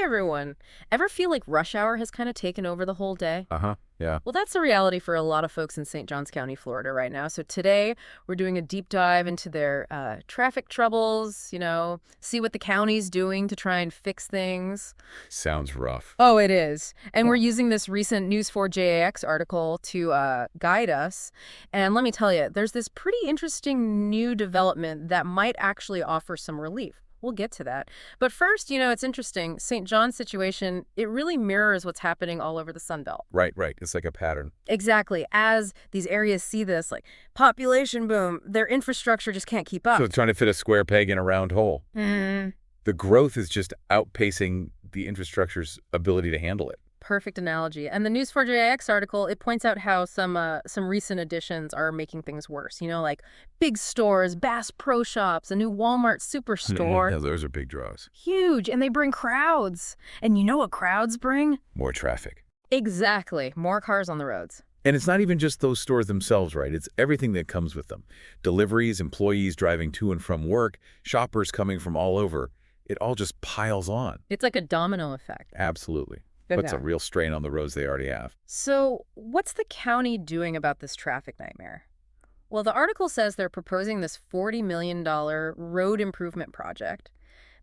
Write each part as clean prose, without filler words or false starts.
everyone. Ever feel like rush hour has kind of taken over the whole day? Uh-huh. Yeah. Well, that's the reality for a lot of folks in St. Johns County, Florida right now. So today we're doing a deep dive into their traffic troubles, see what the county's doing to try and fix things. Sounds rough. Oh, it is. And Yeah. we're using this recent News4JAX article to guide us. And let me tell you, there's this pretty interesting new development that might actually offer some relief. We'll get to that. But first, it's interesting. St. John's situation, it really mirrors what's happening all over the Sun Belt. Right. It's like a pattern. Exactly. As these areas see this, like, population boom, their infrastructure just can't keep up. So trying to fit a square peg in a round hole. Mm, The growth is just outpacing the infrastructure's ability to handle it. Perfect analogy. And the News4JAX article, it points out how some recent additions are making things worse. Like big stores, Bass Pro Shops, a new Walmart superstore. Yeah, those are big draws. Huge, and they bring crowds. And you know what crowds bring? More traffic. Exactly. More cars on the roads. And it's not even just those stores themselves, right? It's everything that comes with them. Deliveries, employees driving to and from work, shoppers coming from all over. It all just piles on. It's like a domino effect. Absolutely. Okay. Puts a real strain on the roads they already have. So what's the county doing about this traffic nightmare? Well, the article says they're proposing this $40 million road improvement project,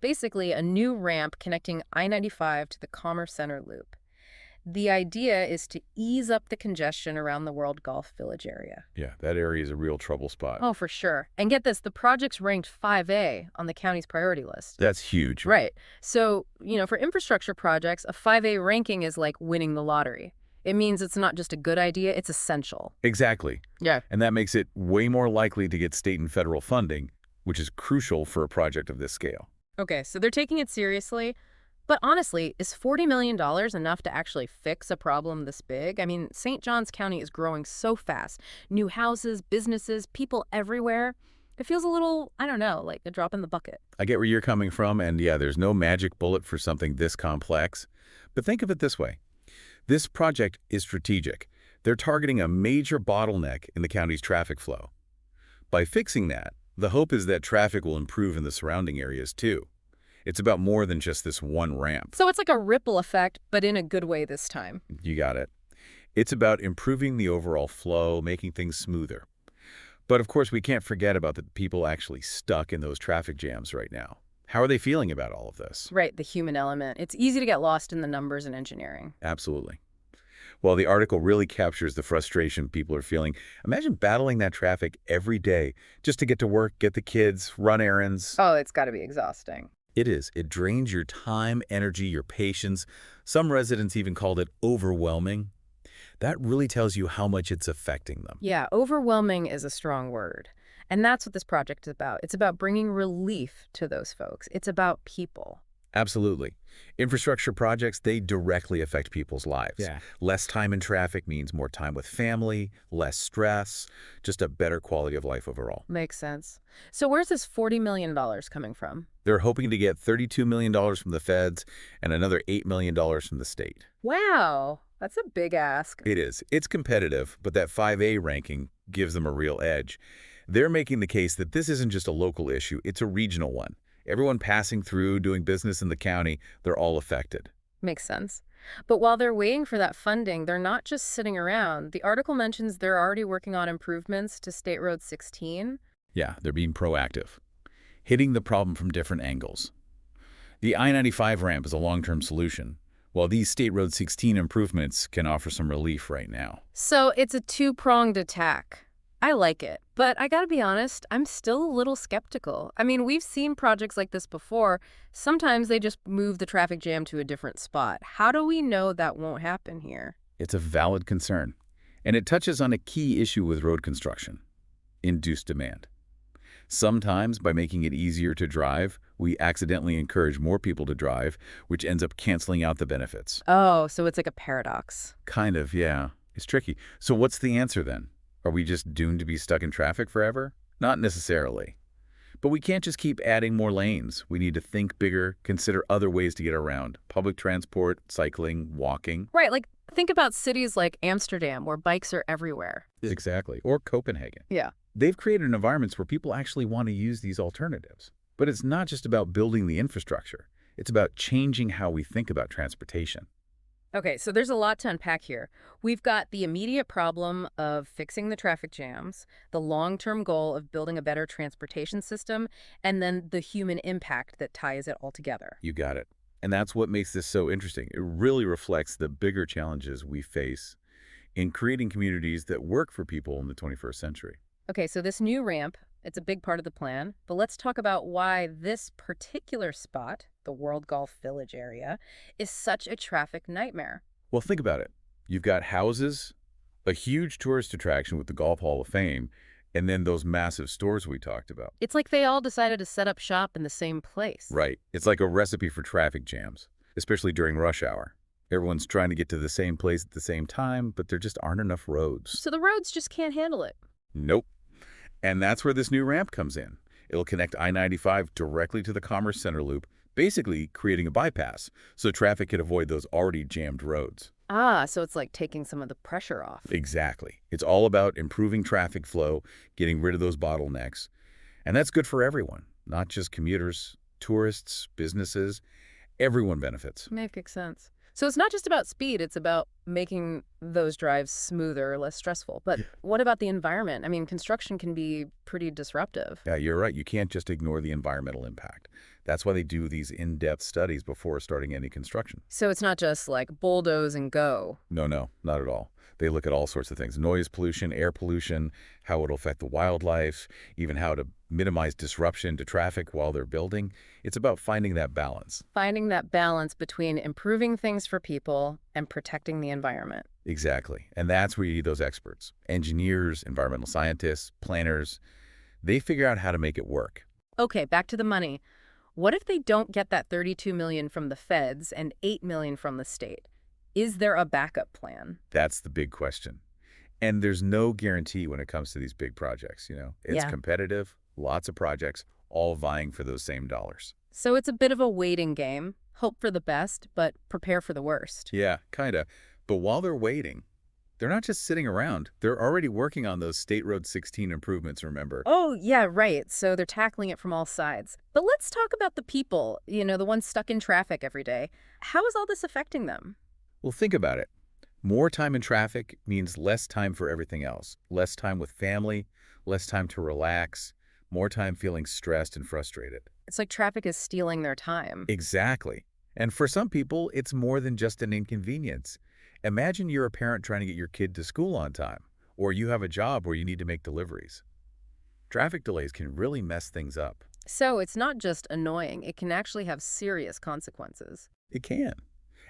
basically a new ramp connecting I-95 to the Commerce Center Loop. The idea is to ease up the congestion around the World Golf Village area. Yeah, that area is a real trouble spot. Oh, for sure. And get this, the project's ranked 5A on the county's priority list. That's huge. Right. So, for infrastructure projects, a 5A ranking is like winning the lottery. It means it's not just a good idea, it's essential. Exactly. Yeah. And that makes it way more likely to get state and federal funding, which is crucial for a project of this scale. Okay, so they're taking it seriously. But honestly, is $40 million enough to actually fix a problem this big? I mean, St. Johns County is growing so fast. New houses, businesses, people everywhere. It feels a little, I don't know, like a drop in the bucket. I get where you're coming from, and yeah, there's no magic bullet for something this complex. But think of it this way. This project is strategic. They're targeting a major bottleneck in the county's traffic flow. By fixing that, the hope is that traffic will improve in the surrounding areas too. It's about more than just this one ramp. So it's like a ripple effect, but in a good way this time. You got it. It's about improving the overall flow, making things smoother. But of course, we can't forget about the people actually stuck in those traffic jams right now. How are they feeling about all of this? Right, the human element. It's easy to get lost in the numbers and engineering. Absolutely. Well, the article really captures the frustration people are feeling. Imagine battling that traffic every day just to get to work, get the kids, run errands. Oh, it's got to be exhausting. It is. It drains your time, energy, your patience. Some residents even called it overwhelming. That really tells you how much it's affecting them. Yeah, overwhelming is a strong word. And that's what this project is about. It's about bringing relief to those folks. It's about people. Absolutely. Infrastructure projects, they directly affect people's lives. Yeah. Less time in traffic means more time with family, less stress, just a better quality of life overall. Makes sense. So where's this $40 million coming from? They're hoping to get $32 million from the feds and another $8 million from the state. Wow, that's a big ask. It is. It's competitive, but that 5A ranking gives them a real edge. They're making the case that this isn't just a local issue, it's a regional one. Everyone passing through, doing business in the county, they're all affected. Makes sense. But while they're waiting for that funding, they're not just sitting around. The article mentions they're already working on improvements to State Road 16. Yeah, they're being proactive, hitting the problem from different angles. The I-95 ramp is a long-term solution, while these State Road 16 improvements can offer some relief right now. So it's a two-pronged attack. I like it, but I gotta be honest, I'm still a little skeptical. I mean, we've seen projects like this before. Sometimes they just move the traffic jam to a different spot. How do we know that won't happen here? It's a valid concern, and it touches on a key issue with road construction: induced demand. Sometimes, by making it easier to drive, we accidentally encourage more people to drive, which ends up canceling out the benefits. Oh, so it's like a paradox. Kind of, yeah. It's tricky. So what's the answer then? Are we just doomed to be stuck in traffic forever? Not necessarily. But we can't just keep adding more lanes. We need to think bigger, consider other ways to get around. Public transport, cycling, walking. Right, like think about cities like Amsterdam where bikes are everywhere. Exactly. Or Copenhagen. Yeah. They've created environments where people actually want to use these alternatives. But it's not just about building the infrastructure. It's about changing how we think about transportation. Okay, so there's a lot to unpack here. We've got the immediate problem of fixing the traffic jams, the long-term goal of building a better transportation system, and then the human impact that ties it all together. You got it. And that's what makes this so interesting. It really reflects the bigger challenges we face in creating communities that work for people in the 21st century. Okay, so this new ramp, it's a big part of the plan, but let's talk about why this particular spot, the World Golf Village area, is such a traffic nightmare. Well, think about it. You've got houses, a huge tourist attraction with the Golf Hall of Fame, and then those massive stores we talked about. It's like they all decided to set up shop in the same place. Right. It's like a recipe for traffic jams, especially during rush hour. Everyone's trying to get to the same place at the same time, but there just aren't enough roads. So the roads just can't handle it. Nope. And that's where this new ramp comes in. It'll connect I-95 directly to the Commerce Center loop, basically creating a bypass so traffic can avoid those already jammed roads. Ah, so it's like taking some of the pressure off. Exactly. It's all about improving traffic flow, getting rid of those bottlenecks. And that's good for everyone, not just commuters, tourists, businesses. Everyone benefits. Makes sense. So it's not just about speed, it's about making those drives smoother, less stressful. But what about the environment? I mean, construction can be pretty disruptive. Yeah, you're right. You can't just ignore the environmental impact. That's why they do these in-depth studies before starting any construction. So it's not just like bulldoze and go. No, not at all. They look at all sorts of things: noise pollution, air pollution, how it'll affect the wildlife, even how to minimize disruption to traffic while they're building. It's about finding that balance. Finding that balance between improving things for people and protecting the environment. Exactly. And that's where you need those experts. Engineers, environmental scientists, planners. They figure out how to make it work. Okay, back to the money. What if they don't get that $32 million from the feds and $8 million from the state? Is there a backup plan? That's the big question. And there's no guarantee when it comes to these big projects, you know. It's Yeah. competitive, lots of projects, all vying for those same dollars. So it's a bit of a waiting game. Hope for the best, but prepare for the worst. Yeah, kind of. But while they're waiting, they're not just sitting around. They're already working on those State Road 16 improvements, remember? Oh, yeah, right. So they're tackling it from all sides. But let's talk about the people, the ones stuck in traffic every day. How is all this affecting them? Well, think about it. More time in traffic means less time for everything else. Less time with family, less time to relax, more time feeling stressed and frustrated. It's like traffic is stealing their time. Exactly. And for some people, it's more than just an inconvenience. Imagine you're a parent trying to get your kid to school on time, or you have a job where you need to make deliveries. Traffic delays can really mess things up. So it's not just annoying. It can actually have serious consequences. It can.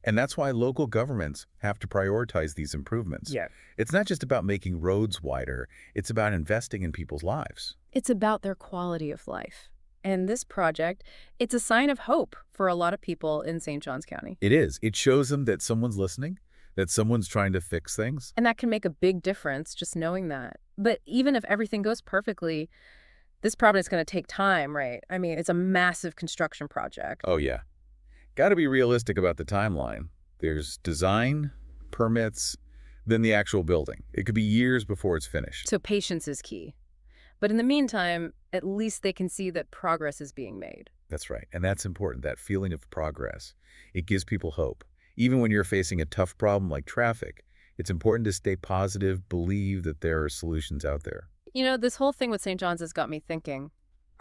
And that's why local governments have to prioritize these improvements. Yeah. It's not just about making roads wider, it's about investing in people's lives. It's about their quality of life. And this project, it's a sign of hope for a lot of people in St. Johns County. It is. It shows them that someone's listening, that someone's trying to fix things. And that can make a big difference, just knowing that. But even if everything goes perfectly, this project's going to take time, right? I mean, it's a massive construction project. Oh, yeah. Got to be realistic about the timeline. There's design, permits, then the actual building. It could be years before it's finished. So patience is key. But in the meantime, at least they can see that progress is being made. That's right. And that's important, that feeling of progress. It gives people hope. Even when you're facing a tough problem like traffic, it's important to stay positive, believe that there are solutions out there. This whole thing with St. John's has got me thinking,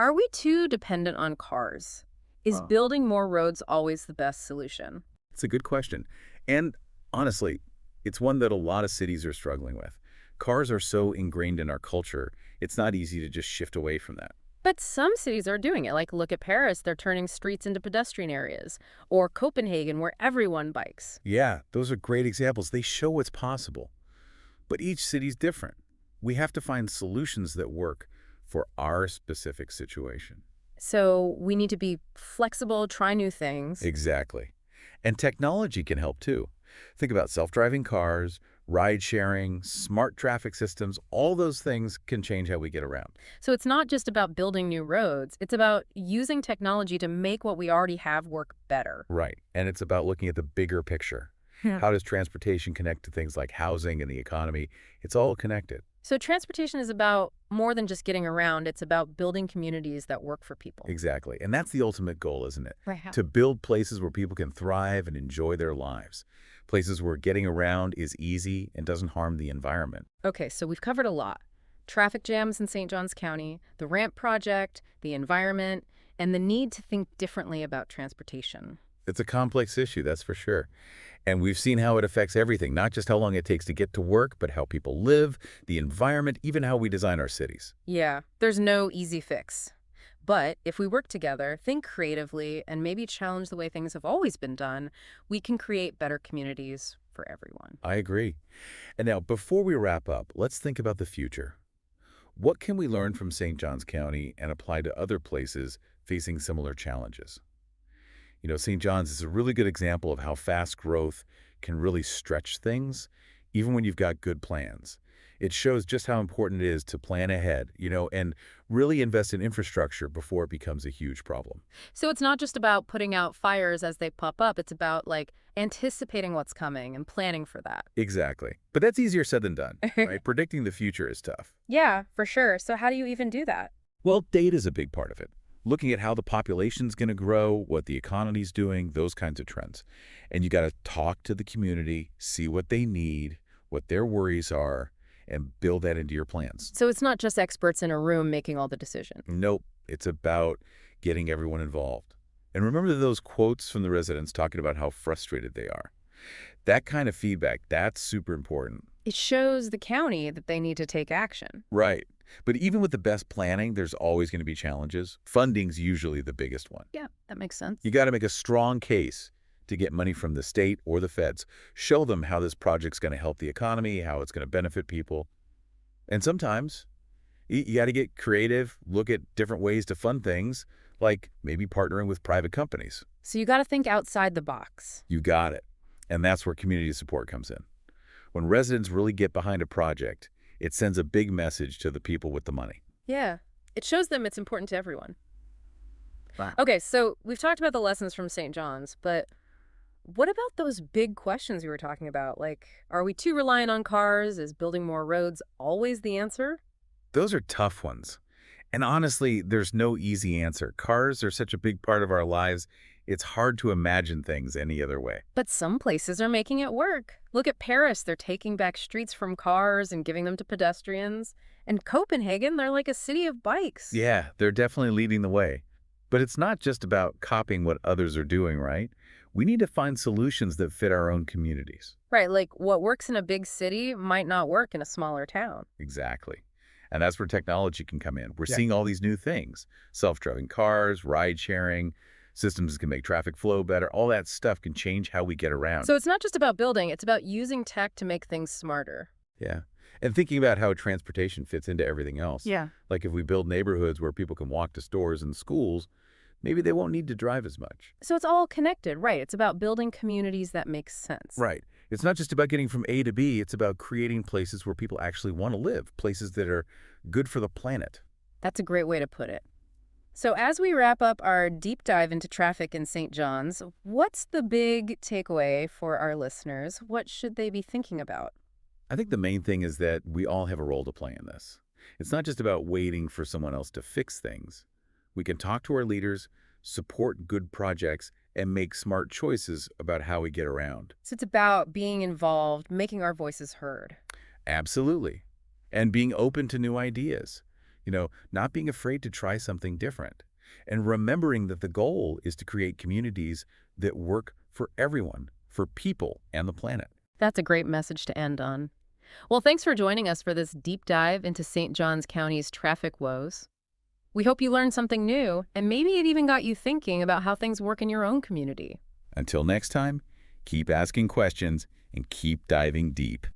are we too dependent on cars? Is Wow. building more roads always the best solution? It's a good question. And honestly, it's one that a lot of cities are struggling with. Cars are so ingrained in our culture, it's not easy to just shift away from that. But some cities are doing it. Like, look at Paris. They're turning streets into pedestrian areas. Or Copenhagen, where everyone bikes. Yeah, those are great examples. They show what's possible. But each city's different. We have to find solutions that work for our specific situation. So we need to be flexible, try new things. Exactly. And technology can help too. Think about self-driving cars, ride-sharing, smart traffic systems. All those things can change how we get around. So it's not just about building new roads. It's about using technology to make what we already have work better. Right. And it's about looking at the bigger picture. Yeah. How does transportation connect to things like housing and the economy? It's all connected. So transportation is about more than just getting around. It's about building communities that work for people. Exactly. And that's the ultimate goal, isn't it? Right. How? To build places where people can thrive and enjoy their lives. Places where getting around is easy and doesn't harm the environment. Okay, so we've covered a lot. Traffic jams in St. Johns County, the ramp project, the environment, and the need to think differently about transportation. It's a complex issue, that's for sure. And we've seen how it affects everything, not just how long it takes to get to work, but how people live, the environment, even how we design our cities. Yeah, there's no easy fix. But if we work together, think creatively, and maybe challenge the way things have always been done, we can create better communities for everyone. I agree. And now, before we wrap up, let's think about the future. What can we learn from St. Johns County and apply to other places facing similar challenges? St. John's is a really good example of how fast growth can really stretch things, even when you've got good plans. It shows just how important it is to plan ahead, and really invest in infrastructure before it becomes a huge problem. So it's not just about putting out fires as they pop up. It's about, like, anticipating what's coming and planning for that. Exactly. But that's easier said than done, right? Predicting the future is tough. Yeah, for sure. So how do you even do that? Well, data is a big part of it. Looking at how the population's going to grow, what the economy's doing, those kinds of trends. And you got to talk to the community, see what they need, what their worries are, and build that into your plans. So it's not just experts in a room making all the decisions. Nope, it's about getting everyone involved. And remember those quotes from the residents talking about how frustrated they are. That kind of feedback, that's super important. It shows the county that they need to take action. Right. But even with the best planning, there's always going to be challenges. Funding's usually the biggest one. Yeah, that makes sense. You got to make a strong case to get money from the state or the feds. Show them how this project's going to help the economy, how it's going to benefit people. And sometimes you got to get creative, look at different ways to fund things, like maybe partnering with private companies. So you got to think outside the box. You got it. And that's where community support comes in. When residents really get behind a project, it sends a big message to the people with the money. Yeah, it shows them it's important to everyone. Wow. Okay, so we've talked about the lessons from St. John's, but what about those big questions we were talking about? Like, are we too reliant on cars? Is building more roads always the answer? Those are tough ones. And honestly, there's no easy answer. Cars are such a big part of our lives, it's hard to imagine things any other way. But some places are making it work. Look at Paris. They're taking back streets from cars and giving them to pedestrians. And Copenhagen, they're like a city of bikes. Yeah, they're definitely leading the way. But it's not just about copying what others are doing, right? We need to find solutions that fit our own communities. Right, like what works in a big city might not work in a smaller town. Exactly. And that's where technology can come in. We're Yeah. seeing all these new things. Self-driving cars, ride sharing, systems can make traffic flow better. All that stuff can change how we get around. So it's not just about building, it's about using tech to make things smarter. Yeah. And thinking about how transportation fits into everything else. Yeah. Like if we build neighborhoods where people can walk to stores and schools, maybe they won't need to drive as much. So it's all connected, right? It's about building communities that make sense. Right. It's not just about getting from A to B. It's about creating places where people actually want to live, places that are good for the planet. That's a great way to put it. So as we wrap up our deep dive into traffic in St. John's, what's the big takeaway for our listeners? What should they be thinking about? I think the main thing is that we all have a role to play in this. It's not just about waiting for someone else to fix things. We can talk to our leaders, support good projects, and make smart choices about how we get around. So it's about being involved, making our voices heard. Absolutely. And being open to new ideas. Not being afraid to try something different. And remembering that the goal is to create communities that work for everyone, for people and the planet. That's a great message to end on. Well, thanks for joining us for this deep dive into St. Johns County's traffic woes. We hope you learned something new, and maybe it even got you thinking about how things work in your own community. Until next time, keep asking questions and keep diving deep.